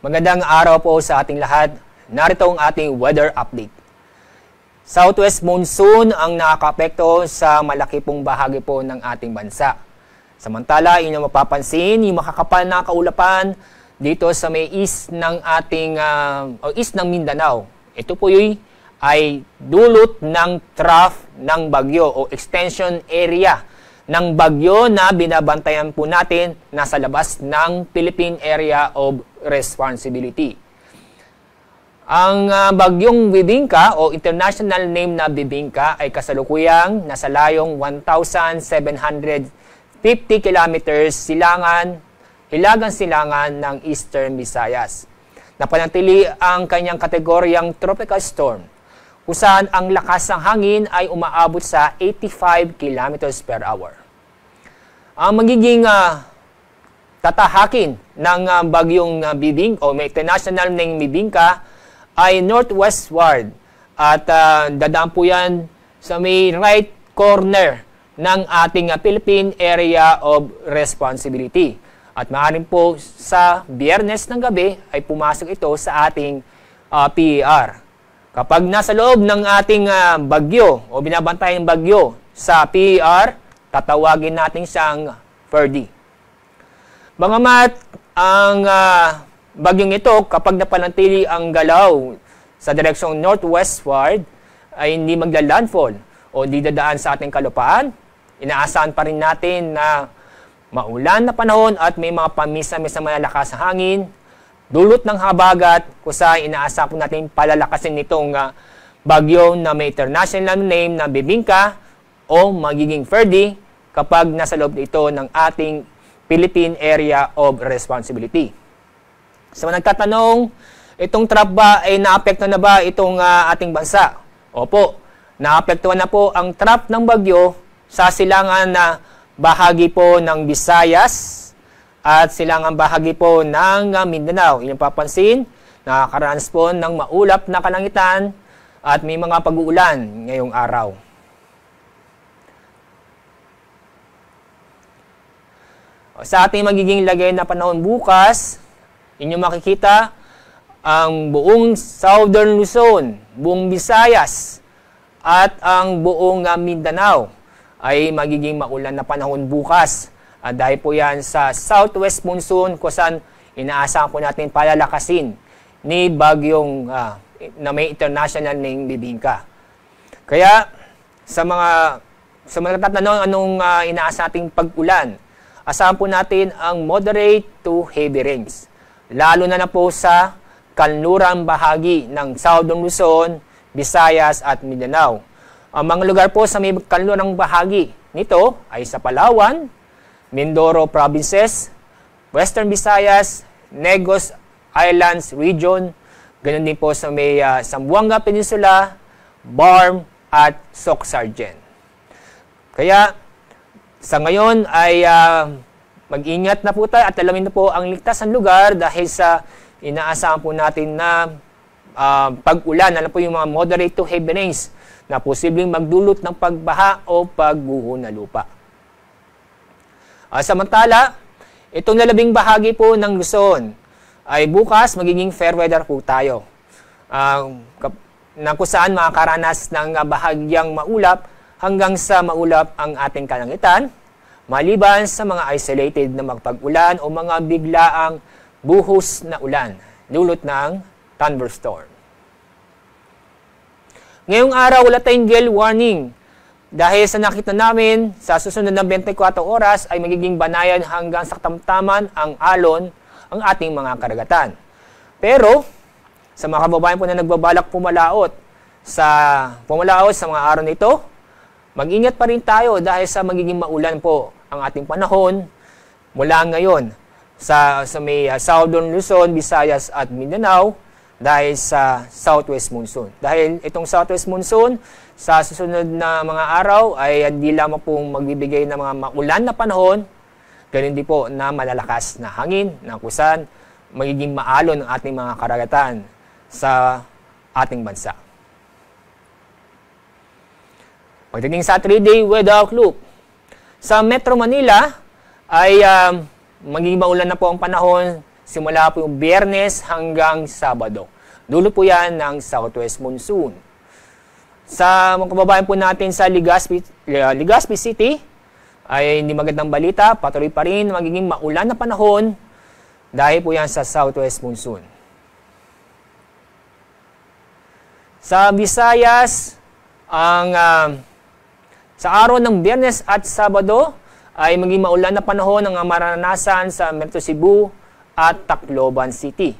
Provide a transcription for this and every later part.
Magandang araw po sa ating lahat. Narito ang ating weather update. Southwest monsoon ang nakakaapekto sa malaki pong bahagi po ng ating bansa. Samantala, inyong mapapansin yung makakapal na kaulapan dito sa may east ng ating east ng Mindanao. Ito po ay dulot ng trough ng bagyo o extension area ng bagyo na binabantayan po natin nasa labas ng Philippine Area of Responsibility. Ang bagyong Bibingka o international name na Bibingka ay kasalukuyang nasa layong 1,750 kilometers hilagang silangan ng Eastern Visayas. Napanatili ang kanyang kategoryang tropical storm, kung saan ang lakas ng hangin ay umaabot sa 85 km per hour. Ang magiging tatahakin ng bagyong Bibingka o may international name Bibingka ay northwestward at dadaan po yan sa may right corner ng ating Philippine Area of Responsibility. At maaaring po sa Biyernes ng gabi ay pumasok ito sa ating PER. Kapag nasa loob ng ating bagyo o binabantayan ng bagyo sa PER, tatawagin natin siyang Ferdy. Bagamat ang bagyong ito, kapag napanatili ang galaw sa direksyong northwestward, ay hindi magla-landfall o hindi dadaan sa ating kalupaan, inaasahan pa rin natin na maulan na panahon at may mga pamisa-misa malalakas na hangin, dulot ng habagat, kung saan inaasahan po natin palalakasin nitong bagyo na may international name na Bibingka o magiging Ferdy kapag nasa loob ito ng ating Philippine Area of Responsibility. So nagtatanong, itong trough ba ay naapekto na ba itong ating bansa? Opo, naapektuhan na po ang trough ng bagyo sa silangan na bahagi po ng Visayas at silangan bahagi po ng Mindanao. Inyong papansin, nakakaranas po ng maulap na kalangitan at may mga pag-uulan ngayong araw. Sa ating magiging lagay na panahon bukas, inyong makikita ang buong Southern Luzon, buong Visayas, at ang buong Mindanao ay magiging maulan na panahon bukas. Dahil po yan sa Southwest monsoon kung saan inaasahan po natin palalakasin ni bagyong na may international name Bibingka. Kaya sa mga nagtatanong anong inaasahan nating pag-ulan, asahan po natin ang moderate to heavy rains. Lalo na po sa kanlurang bahagi ng Southern Luzon, Visayas at Mindanao. Ang mga lugar po sa may kanlurang bahagi nito ay sa Palawan, Mindoro Provinces, Western Visayas, Negros Islands Region, ganoon din po sa may Zamboanga Peninsula, Barm at Soc-Sargen. Kaya sa ngayon ay mag-ingat na po tayo at alamin na po ang ligtas ng lugar dahil sa inaasahan po natin na pag-ulan, ano po yung mga moderate to heavy rains na posibleng magdulot ng pagbaha o pagguho na lupa. Samantala, itong lalabing bahagi po ng Luzon ay bukas magiging fair weather po tayo. Na kung saan makakaranas ng bahagyang maulap hanggang sa maulap ang ating kalangitan, maliban sa mga isolated na magpag-ulan o mga biglaang buhos na ulan, dulot ng thunderstorm. Ngayong araw, wala tayong gale warning. Dahil sa nakita namin, sa susunod na 24 oras ay magiging banayan hanggang sa katamtaman ang alon ang ating mga karagatan. Pero, sa mga kababayan po na nagbabalak pumalaot sa mga araw nito, mag-ingat pa rin tayo dahil sa magiging maulan po ang ating panahon mula ngayon sa may Southern Luzon, Visayas at Mindanao dahil sa Southwest monsoon. Dahil itong Southwest monsoon sa susunod na mga araw ay hindi lamang pong magbibigay ng mga maulan na panahon, ganun din po na malalakas na hangin na kusan magiging maalon ang ating mga karagatan sa ating bansa. Pagdating sa 3-day weather outlook, sa Metro Manila ay magiging maulan na po ang panahon simula po yung Biyernes hanggang Sabado. Dulo po yan ng southwest monsoon. Sa mga kababayan po natin sa Legazpi City, ay hindi magandang balita, patuloy pa rin magiging maulan na panahon dahil po yan sa southwest monsoon. Sa Visayas, sa araw ng Biyernes at Sabado ay maging maulan na panahon ang maranasan sa Metro Cebu at Tacloban City.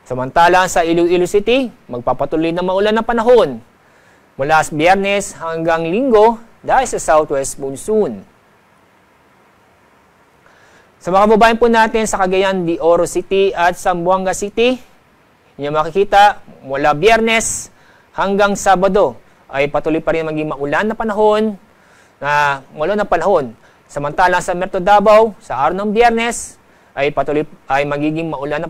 Samantala sa Iloilo City, magpapatuloy na maulan na panahon mula sa Biyernes hanggang Linggo dahil sa southwest monsoon. Sa mga kababayan po natin sa Cagayan de Oro City at Zamboanga City, inyo makikita mula Biyernes hanggang Sabado ay patuloy pa rin maging maulan na panahon. Samantala sa Metro Davao, sa araw ng Biyernes ay patuloy ay magiging maulan na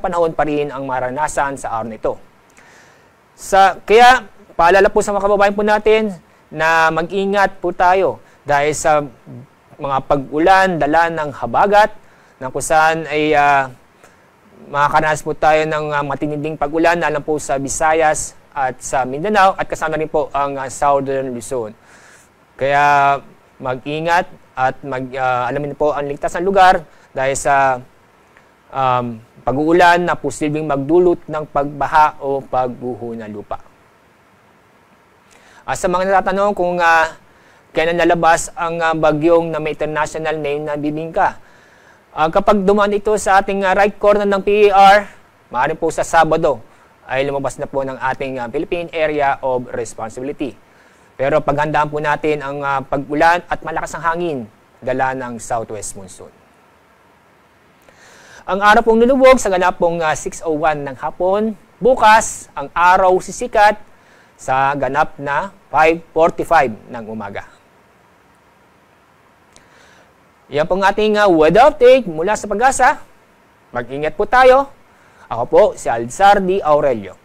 panahon pa rin ang maranasan sa araw nito. Kaya paalala po sa mga kababayan po natin na mag-ingat po tayo dahil sa mga pag-ulan, dala ng habagat, na kung saan ay makakaranas po tayo ng matinding pag-ulan, alam po sa Visayas at sa Mindanao, at kasama rin po ang Southern Luzon. Kaya mag-ingat at alamin po ang ligtas na lugar dahil sa pag-uulan na posibleng magdulot ng pagbaha o pagguho ng lupa. Sa mga natatanong kung kailan lalabas ang bagyong na may international name na Bibingka. Kapag dumaan ito sa ating right corner ng PER, maaari po sa Sabado ay lumabas na po ng ating Philippine Area of Responsibility. Pero paghandaan po natin ang pag-ulan at malakas ang hangin dala ng southwest monsoon. Ang araw pong lulubog sa ganap pong 6:01 ng hapon. Bukas, ang araw sisikat sa ganap na 5:45 ng umaga. Yan pong ating weather update mula sa Pag-asa. Mag-ingat po tayo. Ako po si Alzar D. Aurelio.